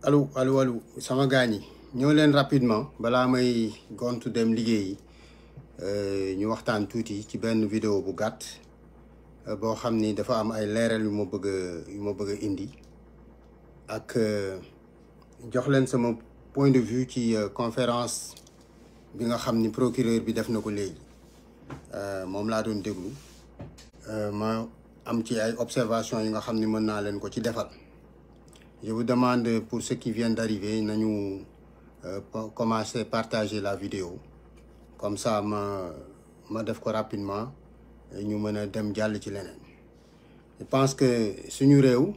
allo sama gaañ yi ñëw leen rapidement balaa may gontu dem liggéeyi ñu waxtaan tuuti ci benn vidéo bu gàtt boo xam ni dafa am ay leeral yu ma bëgg a indi ak jox leen sama point de vue ci conférence bi nga xam ni procureur bi def na ko léegi moom laa doon déglu ma am ci ay observation yi nga xam ni mën naa leen ko ci defal. Je vous demande pour ceux qui viennent d'arriver, nous commencer à partager la vidéo. Comme ça, ma def ko rapidement, ñu mën a dem jàll ci leneen. Je pense que suñu réew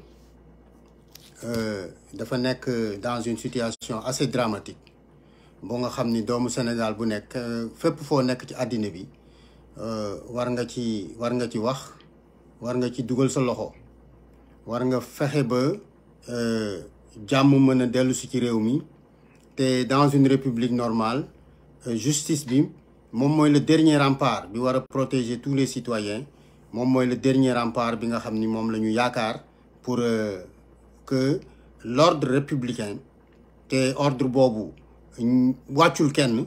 dafa nekk dans une situation assez dramatique. Boo nga xam ni doomu Sénégal bu nekk fépp foo nekk ci àddina bi war nga ci wax, war nga ci dugal sa loxo, war nga fexe ba jàmm mën a dellu si ci réew mi te dans une république normale justice bi moom mooy le dernier rempart bi war a protéger tous les citoyens moom mooy le dernier rempart bi nga xam ni moom la ñu yaakaar pour que l'ordre républicain te ordre boobu wàccul kenn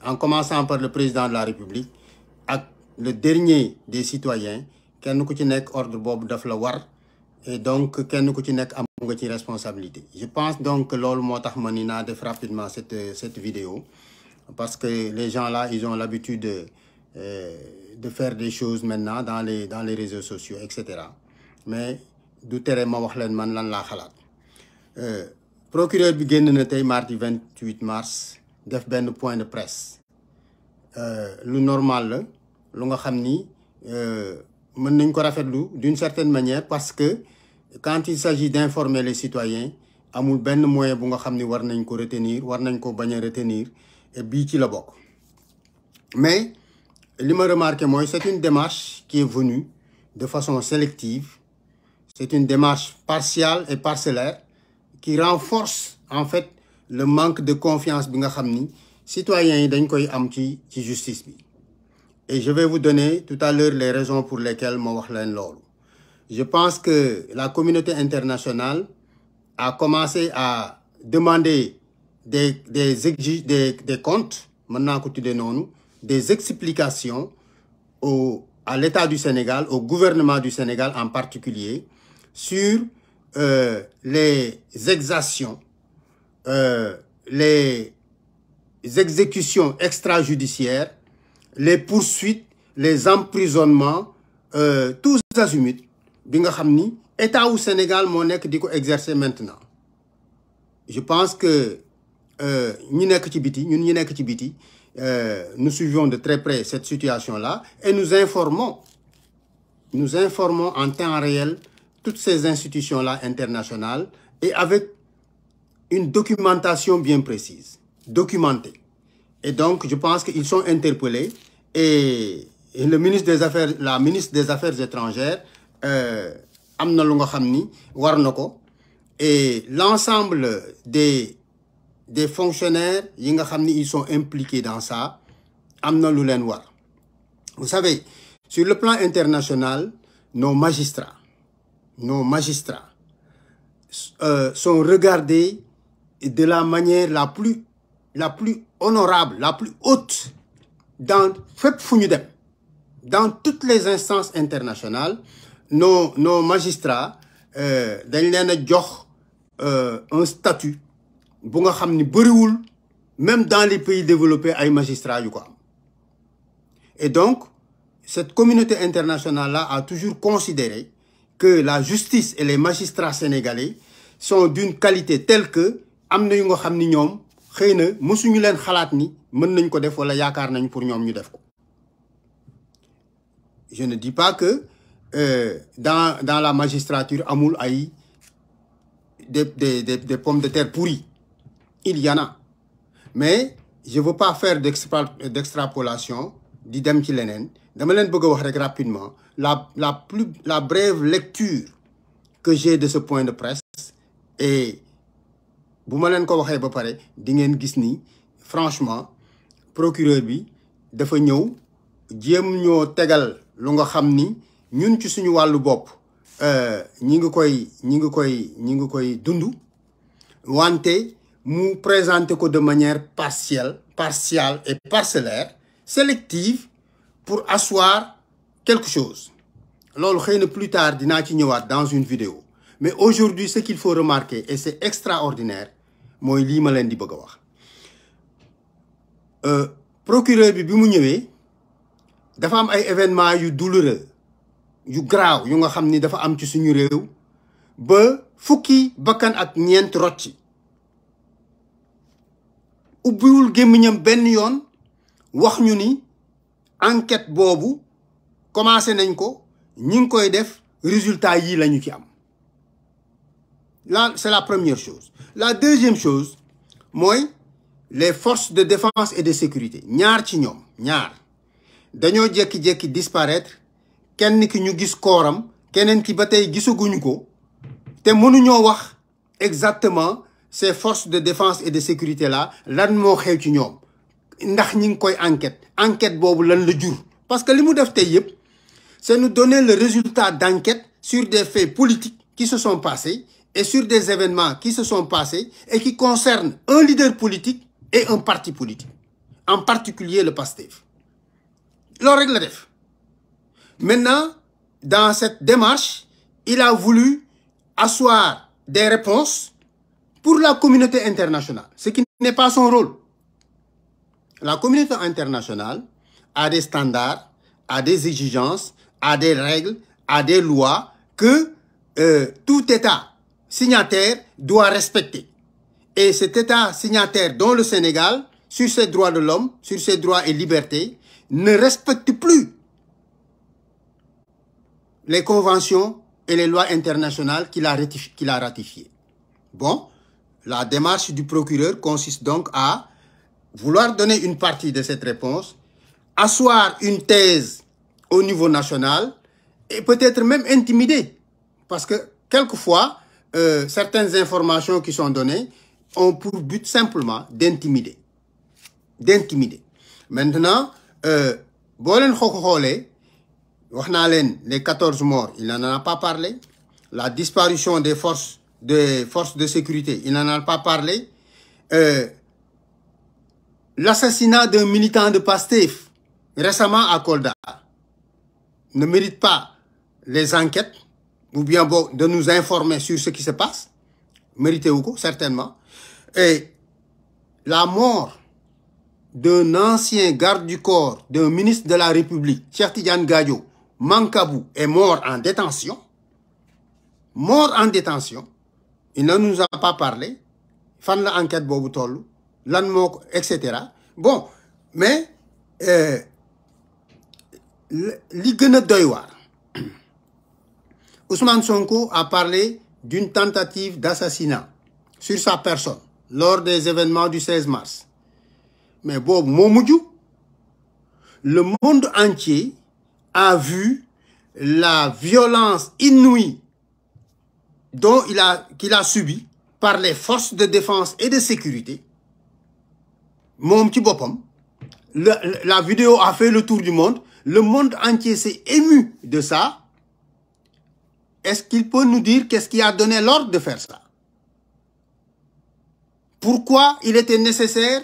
en commençant par le président de la république ak le dernier des citoyens kenn ku ci nekk ordre boobu daf la war et donc kenn ku ci nekk am nga ci responsabilité. Je pense donc que loolu moo tax ma ni naa def rapidement cette vidéo parce que les gens là ils ont l'habitude de faire des choses maintenant dans les réseaux sociaux etc. Mais du tere ma wax leen man lan laa xalaat. Procureur bi génn na tey mardi 28 mars def benn point de presse lu normal la lu nga xam ni mën nañ ko rafetlu d'une certaine manière parce que quand il s'agit d'informer les citoyens amul benn moyen bu nga xam ni war nañ ko retenir war nañ ko bañ a retenir et bii ci la bokk. Mais li ma remarqué mooy c'est une démarche qui est venue de façon sélective, c'est une démarche partiale et parcellaire qui renforce en fait le manque de confiance bi nga xam ni citoyens yi dañ koy am ci justice bi. Et je vais vous donner tout à l'heure les raisons pour lesquelles ma wax leen loolu. Je pense que la communauté internationale a commencé à demander des comptes, mën naa ko tuddee noonu, des explications à l'État du Sénégal, au gouvernement du Sénégal en particulier, sur les exactions, les exécutions extrajudiciaires, les poursuites, les emprisonnements, tous azimuts bi nga xam ni état wu Sénégal moo nekk di ko exercer maintenant. Je pense que ñi nekk ci biti ñun ñi nekk ci biti nous suivons de très près cette situation-là et nous informons en temps réel toutes ces institutions-là internationales et avec une documentation bien précise, documentée. Et donc je pense qu'ils sont interpellés et la ministre des Affaires étrangères am na lu nga xam ni war na ko et l'ensemble des fonctionnaires yi nga xam ni ils sont impliqués dans ça am na lu leen war. Vous savez, sur le plan international, nos magistrats sont regardés de la manière la plus honorable, la plus haute dans fépp fu ñu dem. Dans toutes les instances internationales, nos magistrats dañ leen a jox un statut bu nga xam ni bëriwul même dans les pays développés ay magistrats yu ko am. Et donc cette communauté internationale là a toujours considéré que la justice et les magistrats sénégalais sont d'une qualité telle que am na yu nga xam ni ñoom xëy na mësuñu leen xalaat ni mën nañ ko def wala yaakaar nañ pour ñoom ñu def ko. Je ne dis pas que dans la magistrature amul ay des pommes de terre pourries. Il y en a. Mais je veux pas faire d'extrapolation di dem ci leneen. Dama leen bëgg a wax rek rapidement la brève lecture que j'ai de ce point de presse et bu ma leen ko waxee ba pare di ngeen gis ni franchement procureur bi dafa ñëw jéem ñoo tegal lu nga xam ni ñun ci suñu wàllu bopp ñi ngi koy dund wante mu présenter ko de manière partielle et parcellaire, sélective, pour asseoir quelque chose. loolu xëy na plus tard dinaa ci ñëwaat dans une vidéo mais aujourd'hui ce qu'il faut remarquer et c'est extraordinaire mooy lii ma leen di bëgg a wax procureur bi mu ñëwee dafa am ay événements yu douloureux yu graaw yu nga xam ni dafa am ci suñu réew ba fukki bakkan ak ñeent rocci ubbiwul gémmiñam benn yoon wax ñu ni enquête boobu commencé nañ ko ñi ngi koy def résultat yii lañu ci am là c'est la première chose. La deuxième chose mooy les forces de défense et de sécurité ñaar ci ñoom dañoo jékki-jékki disparaître kenn ki ñu gis kooram keneen ki ba tey gisaguñu ko te mënuñoo wax exactement ces forces de défense et de sécurité là lan moo xew ci ñoom ndax ñi ngi koy enquête boobu lan la jur parce que li mu def tey yëpp c'est nous donner le résultat d'enquête sur des faits politiques qui se sont passés et sur des événements qui se sont passés et qui concernent un leader politique et un parti politique, en particulier le PASTEF. loolu rek la def. Maintenant, dans cette démarche, il a voulu asseoir des réponses pour la communauté internationale, ce qui n'est pas son rôle. La communauté internationale a des standards, a des exigences, a des règles, a des lois que tout État signataire doit respecter. Et cet État signataire, dont le Sénégal, sur ses droits de l'homme, sur ses droits et libertés, ne respecte plus les conventions et les lois internationales qu'il a ratifiées. Bon, la démarche du procureur consiste donc à vouloir donner une partie de cette réponse, asseoir une thèse au niveau national et peut-être même intimider. Parce que quelquefois, certaines informations qui sont données ont pour but simplement d'intimider. Maintenant, boo leen xoolee wax naa leen les 14 morts, il n'en a pas parlé. La disparition des forces de sécurité, il n'en a pas parlé. L'assassinat d'un militant de PASTEF récemment à Kolda ne mérite pas les enquêtes ou bien de nous informer sur ce qui se passe. Mérité wu ko certainement. Et la mort d'un ancien garde du corps d'un ministre de la République, Cheikh Tidiane Gadio Mankabou, est mort en détention. Il ne nous a pas parlé. Fan la enquête boobu toll lan moo ko etc. Bon, mais li gën a doy waar Ousmane Sonko a parlé d'une tentative d'assassinat sur sa personne lors des événements du 16 mars. Mais boobu moo mujj. Le monde entier a vu la violence inouïe qu'il a subi par les forces de défense et de sécurité. Moom ci boppam, la vidéo a fait le tour du monde. Le monde entier s'est ému de ça. Est-ce qu'il peut nous dire qu'est-ce qui a donné l'ordre de faire ça? Pourquoi il était nécessaire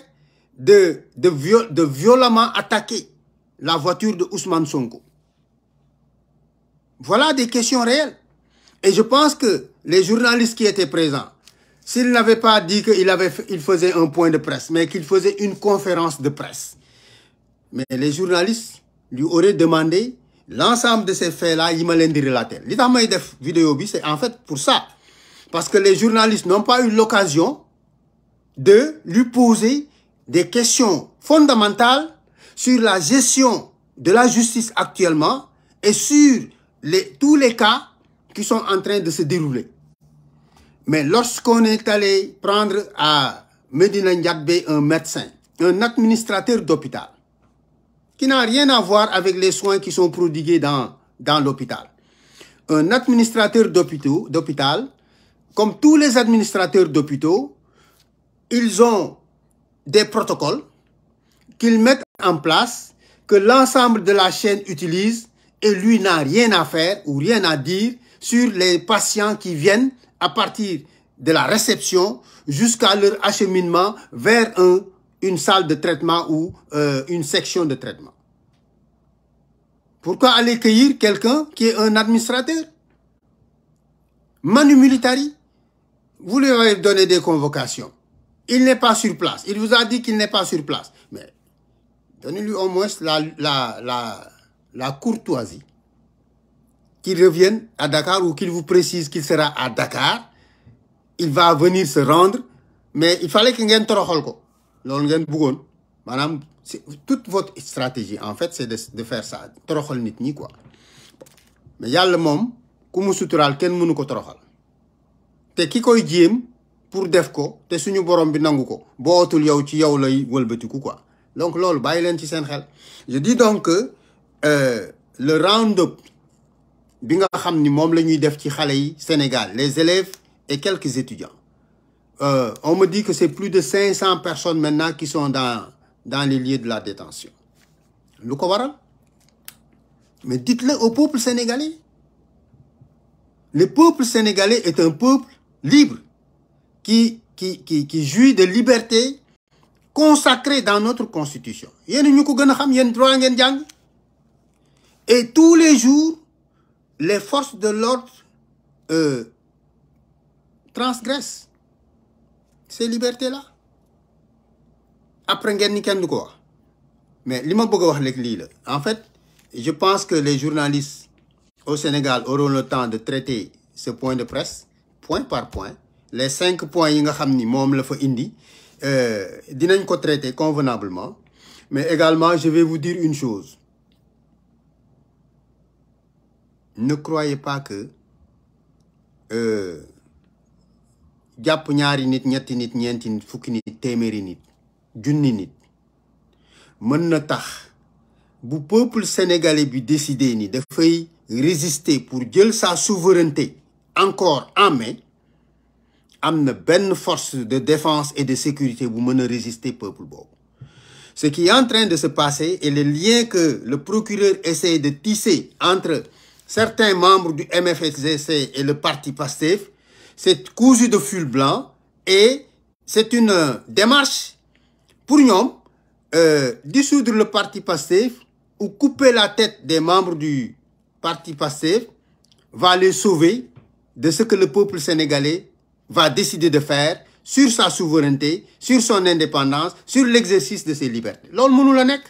de violemment attaquer la voiture de Ousmane Sonko? Voilà des questions réelles. Et je pense que les journalistes qui étaient présents, s'ils n'avaient pas dit qu'il faisait un point de presse, mais qu'il faisait une conférence de presse, mais les journalistes lui auraient demandé l'ensemble de ces faits-là, yi ma leen di relater. Li tax may def vidéo bi, c'est en fait pour ça. Parce que les journalistes n'ont pas eu l'occasion de lui poser des questions fondamentales sur la gestion de la justice actuellement et sur tous les cas qui sont en train de se dérouler. Mais lorsqu'on est allé prendre à Medina Ndiadbé un médecin, un administrateur d'hôpital, qui n'a rien à voir avec les soins qui sont prodigués dans l'hôpital. Un administrateur d'hôpital, comme tous les administrateurs d'hôpitaux, ils ont des protocoles qu'ils mettent en place, que l'ensemble de la chaîne utilise, et lui n'a rien à faire ou rien à dire sur les patients qui viennent à partir de la réception jusqu'à leur acheminement vers une salle de traitement ou une section de traitement. Pourquoi aller cueillir quelqu'un qui est un administrateur? Manu Militari, vous lui avez donné des convocations. Il n'est pas sur place. Il vous a dit qu'il n'est pas sur place. Mais donnez-lui au moins la courtoisie. Qu'il revienne à Dakar ou qu'il vous précise qu'il sera à Dakar. Il va venir se rendre. Mais il fallait que vous toroxol ko. Lolou ngeen bëggoon. Madame, toute votre stratégie, en fait, c'est de faire ça. Toroxol nit ñi, quoi. Mais yàlla moom ku mu suturaal kenn mënu ko toroxal. Te ki koy jéem pour def ko te suñu borom bi nangu ko bootul yow ci yow lay wëlbatiku quoi. Donc loolu bàyyi leen ci seen xel. Je dis donc que le round-up bi nga xam ni moom la ñuy def ci xale yi Sénégal, les élèves et quelques étudiants. On me dit que c'est plus de 500 personnes maintenant qui sont dans les lieux de la détention. Lu ko waral? Mais dites-le au peuple sénégalais. Le peuple sénégalais est un peuple libre qui jouit de liberté consacrée dans notre constitution. Yéen ñu ko gën a xam yéen droit ngeen jàng. Et tous les jours, les forces de l'ordre transgressent ces libertés-là. Après ngeen ni kenn du ko wax. Mais li ma bëgg a wax léegi lii la. En fait, je pense que les journalistes au Sénégal auront le temps de traiter ce point de presse, point par point. Les 5 points yi nga xam ni moom la fa indi, dinañ ko traiter convenablement. Mais également, je vais vous dire une chose. Ne croyez pas que jàpp ñaari nit, ñetti nit, ñeenti nit, fukki nit, téeméeri nit, junni nit mën na tax bu peuple sénégalais bi décidé ni dafay résister pour jël sa souveraineté encore en main. Am na benn force de défense et de sécurité bu mën a résister peuple boobu. Ce qui est en train de se passer et le lien que le procureur essaie de tisser entre certains membres du MFDC et le parti PASTEF, c'est cousu de fil blanc et c'est une démarche pour ñoom dissoudre le parti PASTEF ou couper la tête des membres du parti PASTEF va les sauver de ce que le peuple sénégalais va décider de faire sur sa souveraineté, sur son indépendance, sur l'exercice de ses libertés. Loolu mënu la nekk.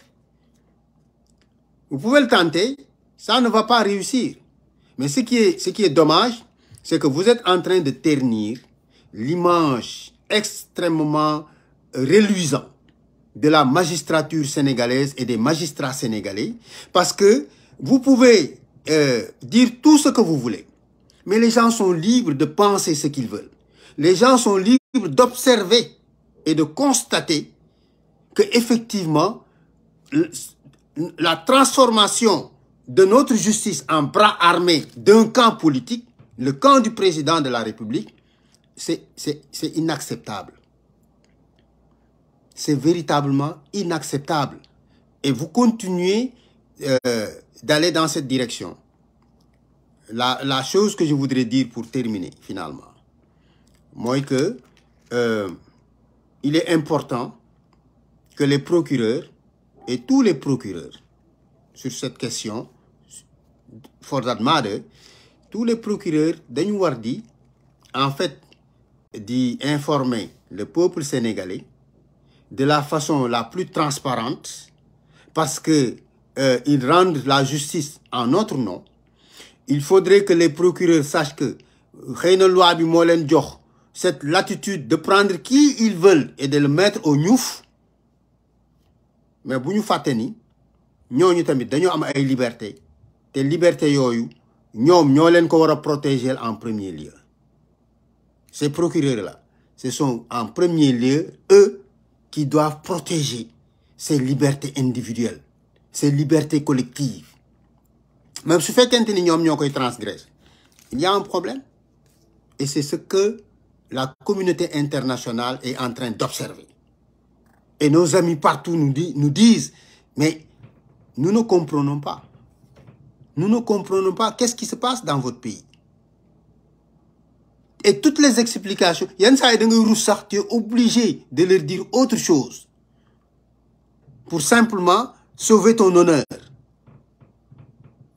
Vous pouvez le tenter, ça ne va pas réussir. Mais ce qui est dommage, c'est que vous êtes en train de ternir l'image extrêmement reluisante de la magistrature sénégalaise et des magistrats sénégalais, parce que vous pouvez dire tout ce que vous voulez, mais les gens sont libres de penser ce qu'ils veulent. Les gens sont libres d'observer et de constater que effectivement la transformation de notre justice en bras armés d'un camp politique, le camp du président de la République, c'est inacceptable. C'est véritablement inacceptable. Et vous continuez d'aller dans cette direction. La chose que je voudrais dire pour terminer, finalement, moi, que il est important que les procureurs et tous les procureurs sur cette question, for that matter, tous les procureurs dañu war di en fait di informer le peuple sénégalais de la façon la plus transparente, parce que ils rendent la justice en notre nom. Il faudrait que les procureurs sachent que xëy na loi bi moo leen jox cette latitude de prendre qui ils veulent et de le mettre au ñuuf. Mais bu ñu fàtte ni ñooñu tamit dañoo am ay liberté te liberté yooyu ñoom ñoo leen ko war a protéger en premier lieu. Ces procureurs-là, ce sont en premier lieu eux qui doivent protéger ces libertés individuelles, ces libertés collectives. Même su fekkente ni ñoom ñoo koy transgresser, il y a un problème. Et c'est ce que la communauté internationale est en train d'observer. Et nos amis partout nous disent, mais nous ne comprenons pas. Nous ne comprenons pas qu'est-ce qui se passe dans votre pays. Et toutes les explications, tu es obligé de leur dire autre chose pour simplement sauver ton honneur.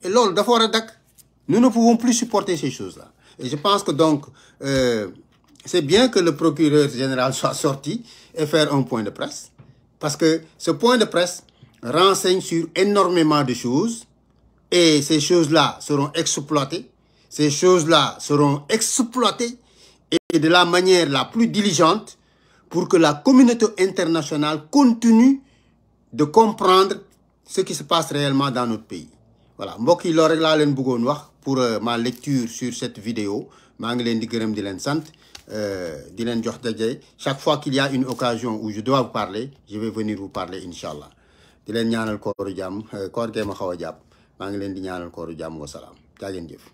Et là, nous ne pouvons plus supporter ces choses-là. Et je pense que donc, c'est bien que le procureur général soit sorti et faire un point de presse. Parce que ce point de presse renseigne sur énormément de choses. Et ces choses-là seront exploitées. Ces choses-là seront exploitées et de la manière la plus diligente pour que la communauté internationale continue de comprendre ce qui se passe réellement dans notre pays. Voilà, mbokk yi loolu rek laa leen bëggoon wax pour ma lecture sur cette vidéo. maa ngi leen di gërëm di leen sant di leen jox daje chaque fois qu'il y a une occasion où je dois vous parler je vais venir vous parler inchallah di leen ñaanal kooru jàmm koor gee ma xaw a jàpp maa ngi leen di ñaanal kooru jàmm wa salaam jaa ngeen jëf